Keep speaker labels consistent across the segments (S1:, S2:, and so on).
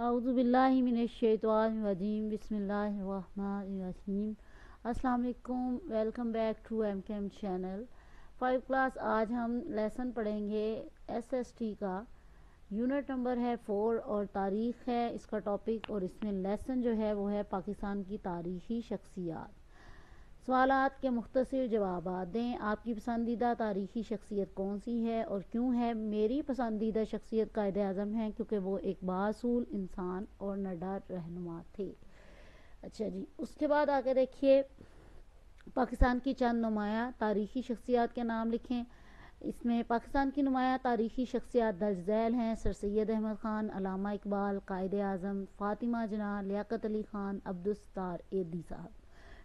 S1: اعوذ باللہ من الشیطان الرجیم بسم اللہ الرحمن الرحیم۔ السلام علیکم، ویلکم بیک ٹو ایم کے ایم چینل 5 کلاس۔ آج ہم لیسن پڑھیں گے ایس ایس ٹی کا۔ یونٹ نمبر ہے 4 اور تاریخ ہے اس کا ٹاپک، اور اس میں لیسن جو ہے وہ ہے پاکستان کی تاریخی شخصیات۔ سوالات کے مختصر جوابات دیں۔ آپ کی پسندیدہ تاریخی شخصیت کون سی ہے اور کیوں ہے؟ میری پسندیدہ شخصیت قائد اعظم ہے کیونکہ وہ ایک بااصول انسان اور نڈر رہنما تھے۔ اچھا جی، اس کے بعد آگے دیکھیے، پاکستان کی چند نمایاں تاریخی شخصیات کے نام لکھیں۔ اس میں پاکستان کی نمایاں تاریخی شخصیات درج ذیل ہیں: سر سید احمد خان، علامہ اقبال، قائد اعظم، فاطمہ جناح، لیاقت علی خان، عبدالستار ایدھی صاحب۔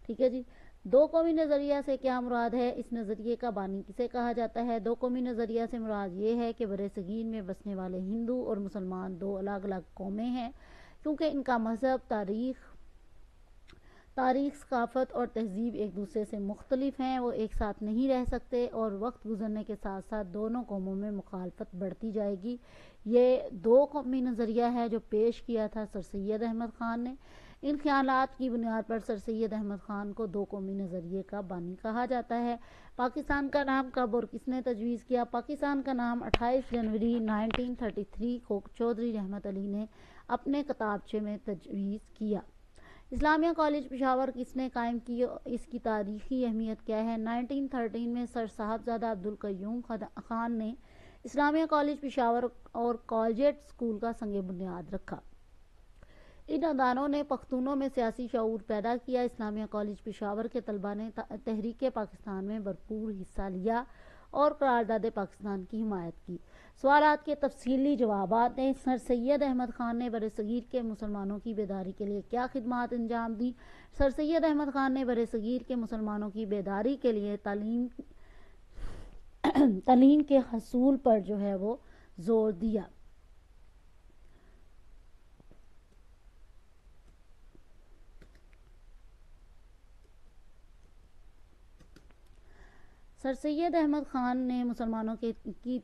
S1: ٹھیک ہے جی۔ دو قومی نظریہ سے کیا مراد ہے؟ اس نظریے کا بانی کسے کہا جاتا ہے؟ دو قومی نظریہ سے مراد یہ ہے کہ برصغیر میں بسنے والے ہندو اور مسلمان دو الگ الگ قومیں ہیں، کیونکہ ان کا مذہب، تاریخ، ثقافت اور تہذیب ایک دوسرے سے مختلف ہیں۔ وہ ایک ساتھ نہیں رہ سکتے اور وقت گزرنے کے ساتھ ساتھ دونوں قوموں میں مخالفت بڑھتی جائے گی۔ یہ دو قومی نظریہ ہے جو پیش کیا تھا سر سید احمد خان نے۔ ان خیالات کی بنیاد پر سر سید احمد خان کو دو قومی نظریے کا بانی کہا جاتا ہے۔ پاکستان کا نام کب اور کس نے تجویز کیا؟ پاکستان کا نام 28 جنوری 1933 کو چودھری رحمت علی نے اپنے کتابچے میں تجویز کیا۔ اسلامیہ کالج پشاور کس نے قائم کی؟ اس کی تاریخی اہمیت کیا ہے؟ 1913 میں سر صاحبزادہ عبدالقیوم خان نے اسلامیہ کالج پشاور اور کالجیٹ اسکول کا سنگ بنیاد رکھا۔ ان اداروں نے پختونوں میں سیاسی شعور پیدا کیا۔ اسلامیہ کالج پشاور کے طلباء نے تحریک پاکستان میں بھرپور حصہ لیا اور قرارداد پاکستان کی حمایت کی۔ سوالات کے تفصیلی جوابات دیں۔ سر سید احمد خان نے برصغیر کے مسلمانوں کی بیداری کے لیے کیا خدمات انجام دیں؟ سر سید احمد خان نے برصغیر کے مسلمانوں کی بیداری کے لیے تعلیم کے حصول پر جو ہے وہ زور دیا۔ سر سید احمد خان نے مسلمانوں کی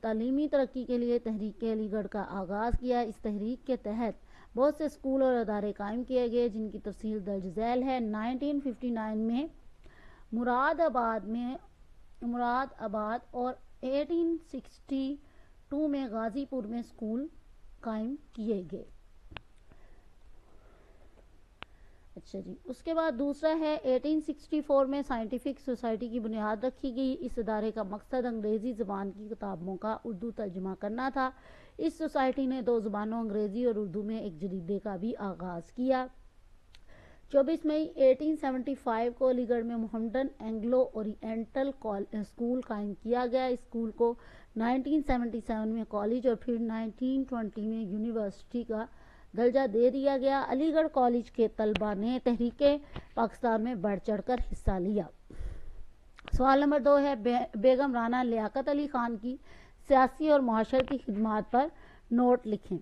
S1: تعلیمی ترقی کے لیے تحریک علی گڑھ کا آغاز کیا۔ اس تحریک کے تحت بہت سے اسکول اور ادارے قائم کیے گئے جن کی تفصیل درج ذیل ہے۔ 1959 میں مراد آباد اور 1862 میں غازی پور میں اسکول قائم کیے گئے۔ اچھا جی، اس کے بعد دوسرا ہے 1864 میں سائنٹیفک سوسائٹی کی بنیاد رکھی گئی۔ اس ادارے کا مقصد انگریزی زبان کی کتابوں کا اردو ترجمہ کرنا تھا۔ اس سوسائٹی نے دو زبانوں انگریزی اور اردو میں ایک جریدے کا بھی آغاز کیا۔ 24 مئی 1875 کو علی گڑھ میں محمڈن اینگلو اورینٹل اسکول قائم کیا گیا۔ اس اسکول کو 1977 میں کالج اور پھر 1920 میں یونیورسٹی کا درجہ دے دیا گیا۔ علی گڑھ کالج کے طلباء نے تحریک پاکستان میں بڑھ چڑھ کر حصہ لیا۔ سوال نمبر 2 ہے، بیگم رانا لیاقت علی خان کی سیاسی اور معاشرتی خدمات پر نوٹ لکھیں۔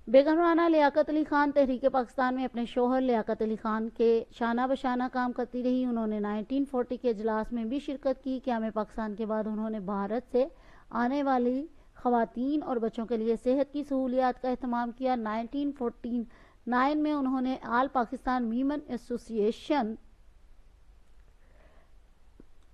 S1: بیگم رانا لیاقت علی خان تحریک پاکستان میں اپنے شوہر لیاقت علی خان کے شانہ بشانہ کام کرتی رہی۔ انہوں نے 1940 کے اجلاس میں بھی شرکت کی۔ قیام پاکستان کے بعد انہوں نے بھارت سے آنے والی خواتین اور بچوں کے لیے صحت کی سہولیات کا اہتمام کیا۔ 1949 میں انہوں نے آل پاکستان ویمن ایسوسی ایشن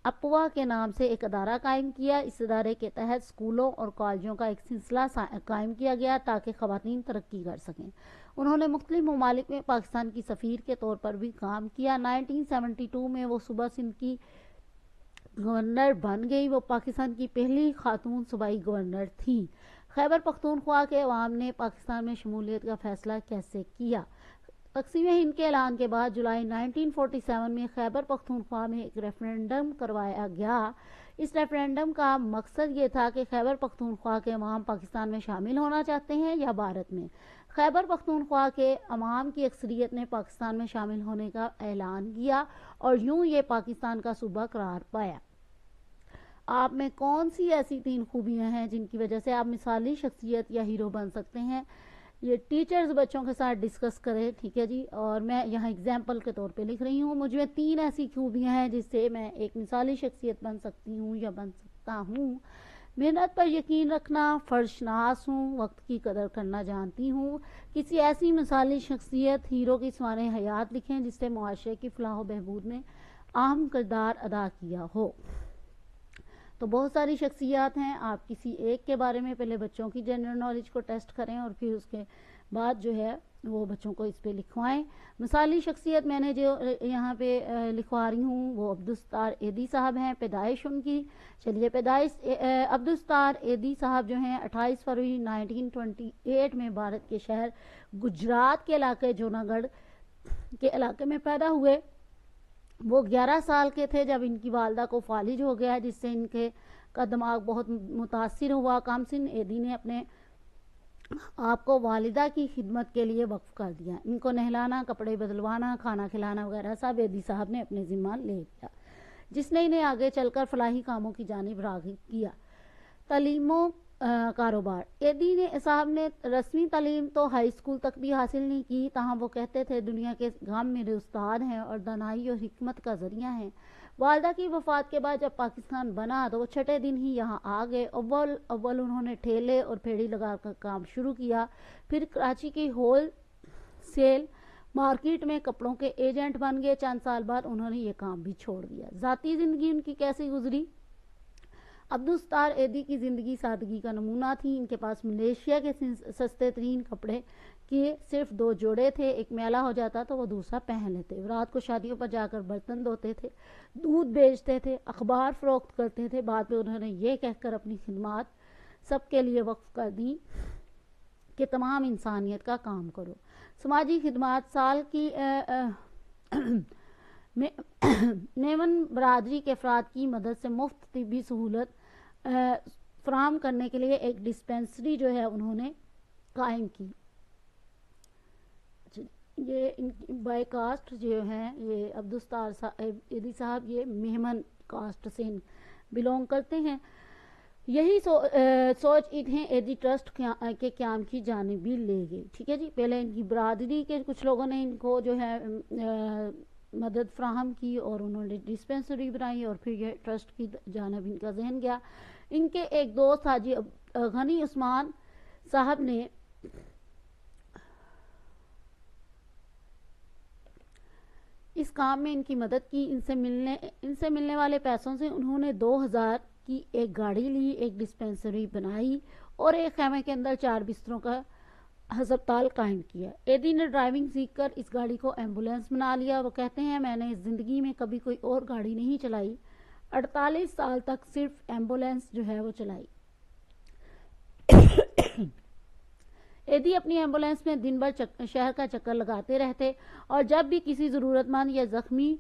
S1: اپوا کے نام سے ایک ادارہ قائم کیا۔ اس ادارے کے تحت اسکولوں اور کالجوں کا ایک سلسلہ قائم کیا گیا تاکہ خواتین ترقی کر سکیں۔ انہوں نے مختلف ممالک میں پاکستان کی سفیر کے طور پر بھی کام کیا۔ 1972 میں وہ صوبہ سندھ کی گورنر بن گئی۔ وہ پاکستان کی پہلی خاتون صوبائی گورنر تھیں۔ خیبر پختونخوا کے عوام نے پاکستان میں شمولیت کا فیصلہ کیسے کیا؟ تقسیم ہند کے اعلان کے بعد جولائی 1947 میں خیبر پختونخوا میں ایک ریفرنڈم کروایا گیا۔ اس ریفرنڈم کا مقصد یہ تھا کہ خیبر پختونخوا کے عوام پاکستان میں شامل ہونا چاہتے ہیں یا بھارت میں۔ خیبر پختونخوا کے عوام کی اکثریت نے پاکستان میں شامل ہونے کا اعلان کیا اور یوں یہ پاکستان کا صوبہ قرار پایا۔ آپ میں کون سی ایسی 3 خوبیاں ہیں جن کی وجہ سے آپ مثالی شخصیت یا ہیرو بن سکتے ہیں؟ یہ ٹیچرز بچوں کے ساتھ ڈسکس کریں، ٹھیک ہے جی۔ اور میں یہاں اگزامپل کے طور پہ لکھ رہی ہوں، مجھ میں 3 ایسی خوبیاں ہیں جس سے میں ایک مثالی شخصیت بن سکتی ہوں یا بن سکتا ہوں۔ محنت پر یقین رکھنا، فرض شناس ہوں، وقت کی قدر کرنا جانتی ہوں۔ کسی ایسی مثالی شخصیت ہیرو کی سوانح حیات لکھیں جس سے معاشرے کی فلاح و بہبود میں اہم کردار ادا کیا ہو۔ تو بہت ساری شخصیات ہیں، آپ کسی ایک کے بارے میں پہلے بچوں کی جنرل نالج کو ٹیسٹ کریں اور پھر اس کے بعد جو ہے وہ بچوں کو اس پہ لکھوائیں۔ مثالی شخصیت میں نے جو یہاں پہ لکھوا رہی ہوں وہ عبدالستار ایدی صاحب ہیں۔ پیدائش ان کی، چلیے پیدائش عبدالستار ایدی صاحب جو ہیں 28 فروری 1928 میں بھارت کے شہر گجرات کے علاقے جوناگڑھ کے علاقے میں پیدا ہوئے۔ وہ 11 سال کے تھے جب ان کی والدہ کو فالج ہو گیا، جس سے ان کا دماغ بہت متاثر ہوا۔ کم سن ایدی نے اپنے آپ کو والدہ کی خدمت کے لیے وقف کر دیا۔ ان کو نہلانا، کپڑے بدلوانا، کھانا کھلانا وغیرہ سب ایدی صاحب نے اپنے ذمہ لے لیا، جس نے انہیں آگے چل کر فلاحی کاموں کی جانب راغب کیا۔ تعلیم و کاروبار۔ ایدی صاحب نے رسمی تعلیم تو ہائی اسکول تک بھی حاصل نہیں کی، تاہم وہ کہتے تھے دنیا کے غم میرے استاد ہیں اور دانائی اور حکمت کا ذریعہ ہیں۔ والدہ کی وفات کے بعد جب پاکستان بنا تو وہ چھٹے دن ہی یہاں آ گئے۔ اول انہوں نے ٹھیلے اور پھیڑی لگا کر کام شروع کیا، پھر کراچی کی ہول سیل مارکیٹ میں کپڑوں کے ایجنٹ بن گئے۔ چند سال بعد انہوں نے یہ کام بھی چھوڑ دیا۔ ذاتی زندگی ان کی کیسی گزری؟ عبدالستار ایدی کی زندگی سادگی کا نمونہ تھی۔ ان کے پاس ملیشیا کے سستے ترین کپڑے کے صرف 2 جوڑے تھے، ایک میلا ہو جاتا تو وہ دوسرا پہن لیتے۔ رات کو شادیوں پر جا کر برتن دھوتے تھے، دودھ بیچتے تھے، اخبار فروخت کرتے تھے۔ بعد میں انہوں نے یہ کہہ کر اپنی خدمات سب کے لیے وقف کر دی کہ تمام انسانیت کا کام کرو۔ سماجی خدمات۔ سال کی نیون برادری کے افراد کی مدد سے مفت طبی سہولت فراہم کرنے کے لیے ایک ڈسپینسری جو ہے انہوں نے قائم کی۔ یہ بائی کاسٹ جو ہیں یہ عبدالستار ایدی صاحب یہ مہمن کاسٹ سے بلونگ کرتے ہیں۔ یہی سوچ انہیں ایدی ٹرسٹ کے قیام کی جانب بھی لے گئی۔ ٹھیک ہے جی، پہلے ان کی برادری کے کچھ لوگوں نے ان کو جو ہے مدد فراہم کی اور انہوں نے ڈسپینسری بنائی اور پھر یہ ٹرسٹ کی جانب ان کا ذہن گیا۔ ان کے ایک دوست حاجی غنی عثمان صاحب نے اس کام میں ان کی مدد کی۔ ان سے ملنے والے پیسوں سے انہوں نے 2000 کی ایک گاڑی لی، ایک ڈسپینسری بنائی اور ایک خیمے کے اندر 4 بستروں کا ہسپتال قائم کیا۔ ایدی نے ڈرائیونگ سیکھ کر اس گاڑی کو ایمبولینس بنا لیا۔ وہ کہتے ہیں میں نے زندگی میں کبھی کوئی اور گاڑی نہیں چلائی، 48 سال تک صرف ایمبولینس جو ہے وہ چلائی۔ ایدی اپنی ایمبولینس میں دن بھر شہر کا چکر لگاتے رہتے اور جب بھی کسی ضرورت مند یا زخمی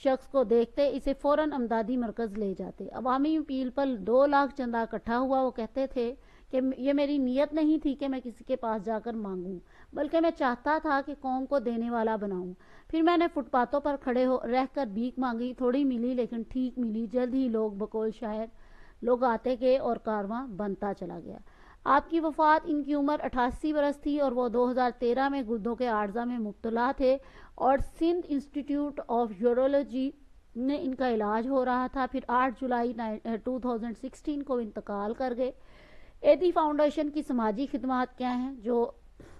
S1: شخص کو دیکھتے اسے فوراً امدادی مرکز لے جاتے۔ عوامی اپیل پر 2 لاکھ چندہ اکٹھا ہوا۔ وہ کہتے تھے کہ یہ میری نیت نہیں تھی کہ میں کسی کے پاس جا کر مانگوں، بلکہ میں چاہتا تھا کہ قوم کو دینے والا بناؤں۔ پھر میں نے فٹ پاتھوں پر کھڑے رہ کر بھیک مانگی، تھوڑی ملی لیکن ٹھیک ملی۔ جلد ہی لوگ بقول شاعر لوگ آتے گئے اور کارواں بنتا چلا گیا۔ آپ کی وفات، ان کی عمر 88 برس تھی اور وہ 2013 میں گردوں کے عارضہ میں مبتلا تھے اور سندھ انسٹیٹیوٹ آف یورولوجی میں ان کا علاج ہو رہا تھا۔ پھر 8 جولائی 2016 کو انتقال کر گئے۔ ایدی فاؤنڈیشن کی سماجی خدمات کیا ہیں جو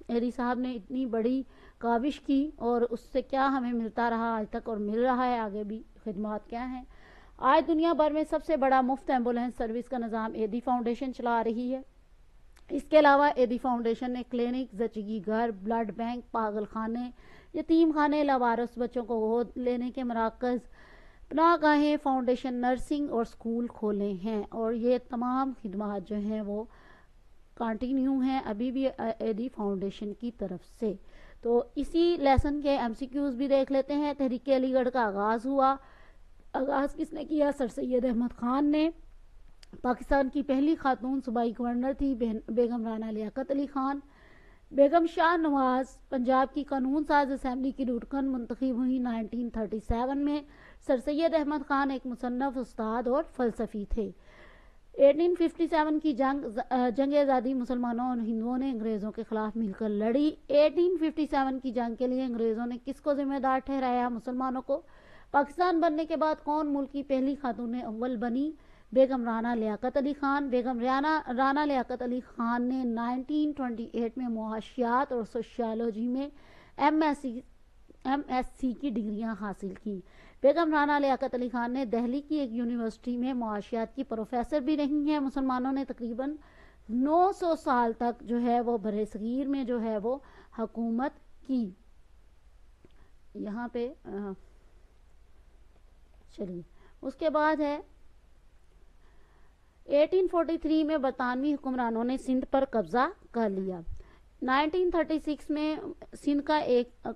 S1: ایدی صاحب نے اتنی بڑی کاوش کی اور اس سے کیا ہمیں ملتا رہا آج تک اور مل رہا ہے آگے بھی، خدمات کیا ہیں؟ آج دنیا بھر میں سب سے بڑا مفت ایمبولینس سروس کا نظام ایدی فاؤنڈیشن چلا رہی ہے۔ اس کے علاوہ ایدی فاؤنڈیشن نے کلینک، زچگی گھر، بلڈ بینک، پاگل خانے، یتیم خانے، لاوارث بچوں کو گود لینے کے مراکز، پناہ گاہیں، فاؤنڈیشن نرسنگ اور سکول کھولے ہیں اور یہ تمام خدمات جو ہیں وہ کنٹینیو ہیں ابھی بھی ایدی فاؤنڈیشن کی طرف سے۔ تو اسی لیسن کے MCQs بھی دیکھ لیتے ہیں۔ تحریک علی گڑھ کا آغاز ہوا۔ آغاز کس نے کیا؟ سر سید احمد خان نے۔ پاکستان کی پہلی خاتون صوبائی گورنر تھی بیگم رانا لیاقت علی خان۔ بیگم شاہ نواز پنجاب کی قانون ساز اسمبلی کی رکن منتخب ہوئی 1937 میں۔ سر سید احمد خان ایک مصنف، استاد اور فلسفی تھے۔ 1857 کی جنگ آزادی مسلمانوں اور ہندوؤں نے انگریزوں کے خلاف مل کر لڑی۔ 1857 کی جنگ کے لیے انگریزوں نے کس کو ذمہ دار ٹھہرایا؟ مسلمانوں کو۔ پاکستان بننے کے بعد کون ملک کی پہلی خاتون اول بنی؟ بیگم رانا لیاقت علی خان۔ بیگم رانا لیاقت علی خان نے 1928 میں معاشیات اور سوشیالوجی میں ایم ایس سی کی ڈگریاں حاصل کی۔ بیگم رانا لیاقت علی خان نے دہلی کی ایک یونیورسٹی میں معاشیات کی پروفیسر بھی رہی ہیں۔ مسلمانوں نے تقریباً 900 سال تک جو ہے وہ برصغیر میں جو ہے وہ حکومت کی۔ یہاں پہ چلیے اس کے بعد ہے 1843 میں برطانوی حکمرانوں نے سندھ پر قبضہ کر لیا۔ 1936 میں سندھ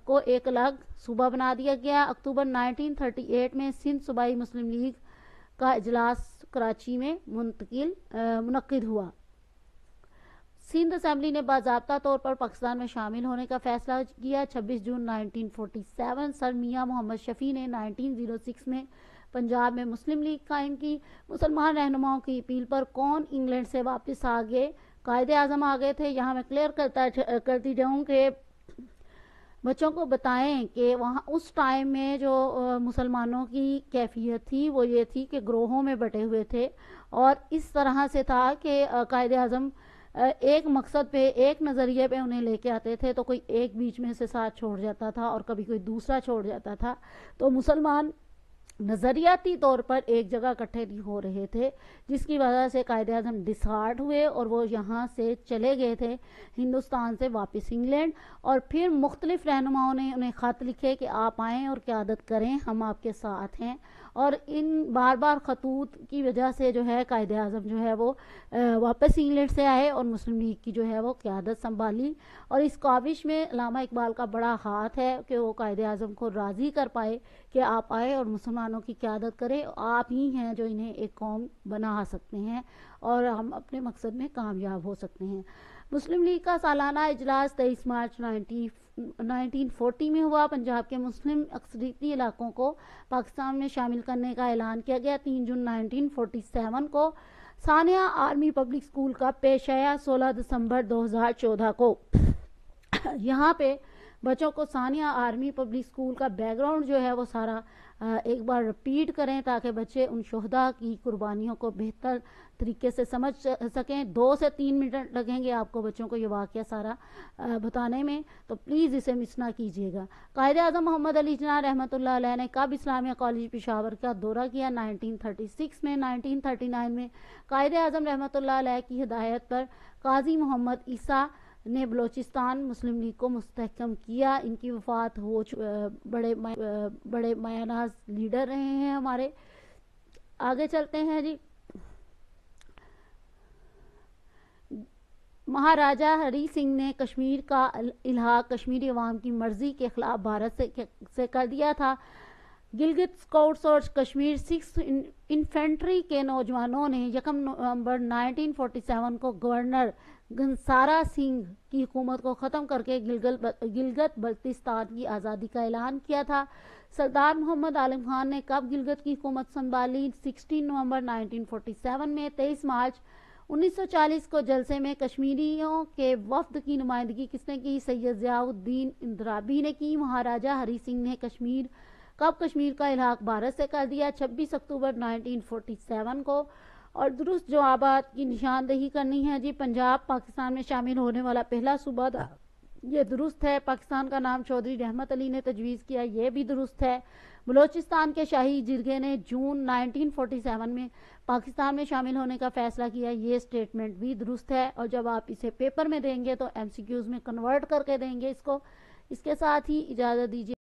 S1: کو ایک الگ صوبہ بنا دیا گیا۔ اکتوبر 1938 میں سندھ صوبائی مسلم لیگ کا اجلاس کراچی میں منعقد ہوا۔ سندھ اسمبلی نے باضابطہ طور پر پاکستان میں شامل ہونے کا فیصلہ کیا۔ 26 جون 1947 سر میاں محمد شفیع نے 1906 میں پنجاب میں مسلم لیگ قائم کی۔ مسلمان رہنماؤں کی اپیل پر کون انگلینڈ سے واپس آگے قائد اعظم آگئے تھے؟ یہاں میں کلیئر کرتی جاؤں کہ بچوں کو بتائیں کہ وہاں اس ٹائم میں جو مسلمانوں کی کیفیت تھی وہ یہ تھی کہ گروہوں میں بٹے ہوئے تھے، اور اس طرح سے تھا کہ قائد اعظم ایک مقصد پہ ایک نظریے پہ انہیں لے کے آتے تھے، تو کوئی ایک بیچ میں سے ساتھ چھوڑ جاتا تھا اور کبھی کوئی دوسرا چھوڑ جاتا تھا، تو مسلمان نظریاتی طور پر ایک جگہ اکٹھے نہیں ہو رہے تھے، جس کی وجہ سے قائد اعظم ڈسہارٹ ہوئے اور وہ یہاں سے چلے گئے تھے ہندوستان سے واپس انگلینڈ، اور پھر مختلف رہنماؤں نے انہیں خط لکھے کہ آپ آئیں اور قیادت کریں، ہم آپ کے ساتھ ہیں، اور ان بار بار خطوط کی وجہ سے جو ہے قائد اعظم جو ہے وہ واپس انگلینڈ سے آئے اور مسلم لیگ کی جو ہے وہ قیادت سنبھالی، اور اس کاوش میں علامہ اقبال کا بڑا ہاتھ ہے کہ وہ قائد اعظم کو راضی کر پائے کہ آپ آئے اور مسلمانوں کی قیادت کریں، آپ ہی ہیں جو انہیں ایک قوم بنا سکتے ہیں اور ہم اپنے مقصد میں کامیاب ہو سکتے ہیں۔ مسلم لیگ کا سالانہ اجلاس 23 مارچ 1940 میں ہوا۔ پنجاب کے مسلم اکثریتی علاقوں کو پاکستان میں شامل کرنے کا اعلان کیا گیا۔ 3 جون 1947 کو ثانیہ آرمی پبلک اسکول کا پیشہ 16 دسمبر 2014 کو یہاں پہ بچوں کو ثانیہ آرمی پبلک اسکول کا بیک گراؤنڈ جو ہے وہ سارا ایک بار رپیٹ کریں تاکہ بچے ان شہداء کی قربانیوں کو بہتر طریقے سے سمجھ سکیں۔ 2 سے 3 منٹ لگیں گے آپ کو بچوں کو یہ واقعہ سارا بتانے میں، تو پلیز اسے مس نہ کیجیے گا۔ قائد اعظم محمد علی جناح رحمۃ اللہ علیہ نے کب اسلامیہ کالج پشاور کا دورہ کیا؟ 1936 میں۔ 1939 میں قائد اعظم رحمۃ اللہ علیہ کی ہدایت پر قاضی محمد عیسیٰ نے بلوچستان مسلم لیگ کو مستحکم کیا۔ ان کی وفات ہو بڑے مایاناز لیڈر رہے ہیں ہمارے۔ آگے چلتے ہیں جی۔ مہاراجہ ہری سنگھ نے کشمیر کا الحاق کشمیری عوام کی مرضی کے خلاف بھارت سے کر دیا تھا۔ گلگت اسکاؤٹس اور کشمیر 6 انفینٹری کے نوجوانوں نے 1 نومبر 1947 کو گورنر گھنسارا سنگھ کی حکومت کو ختم کر کے گلگت بلتستان کی آزادی کا اعلان کیا تھا۔ سردار محمد عالم خان نے کب گلگت کی حکومت سنبھالی؟ 16 نومبر 1947 میں۔ 23 مارچ 1940 کو جلسے میں کشمیریوں کے وفد کی نمائندگی کس نے کی؟ سید ضیاء الدین اندرابی نے کی۔ مہاراجہ ہری سنگھ نے کب کشمیر کا الحاق بھارت سے کر دیا؟ 26 اکتوبر 1947 کو۔ اور درست جوابات کی نشاندہی کرنی ہے جی۔ پنجاب پاکستان میں شامل ہونے والا پہلا صوبہ تھا، یہ درست ہے۔ پاکستان کا نام چودھری رحمت علی نے تجویز کیا، یہ بھی درست ہے۔ بلوچستان کے شاہی جرگے نے جون 1947 میں پاکستان میں شامل ہونے کا فیصلہ کیا، یہ سٹیٹمنٹ بھی درست ہے، اور جب آپ اسے پیپر میں دیں گے تو MCQs میں کنورٹ کر کے دیں گے اس کو۔ اس کے ساتھ ہی اجازت دیجیے۔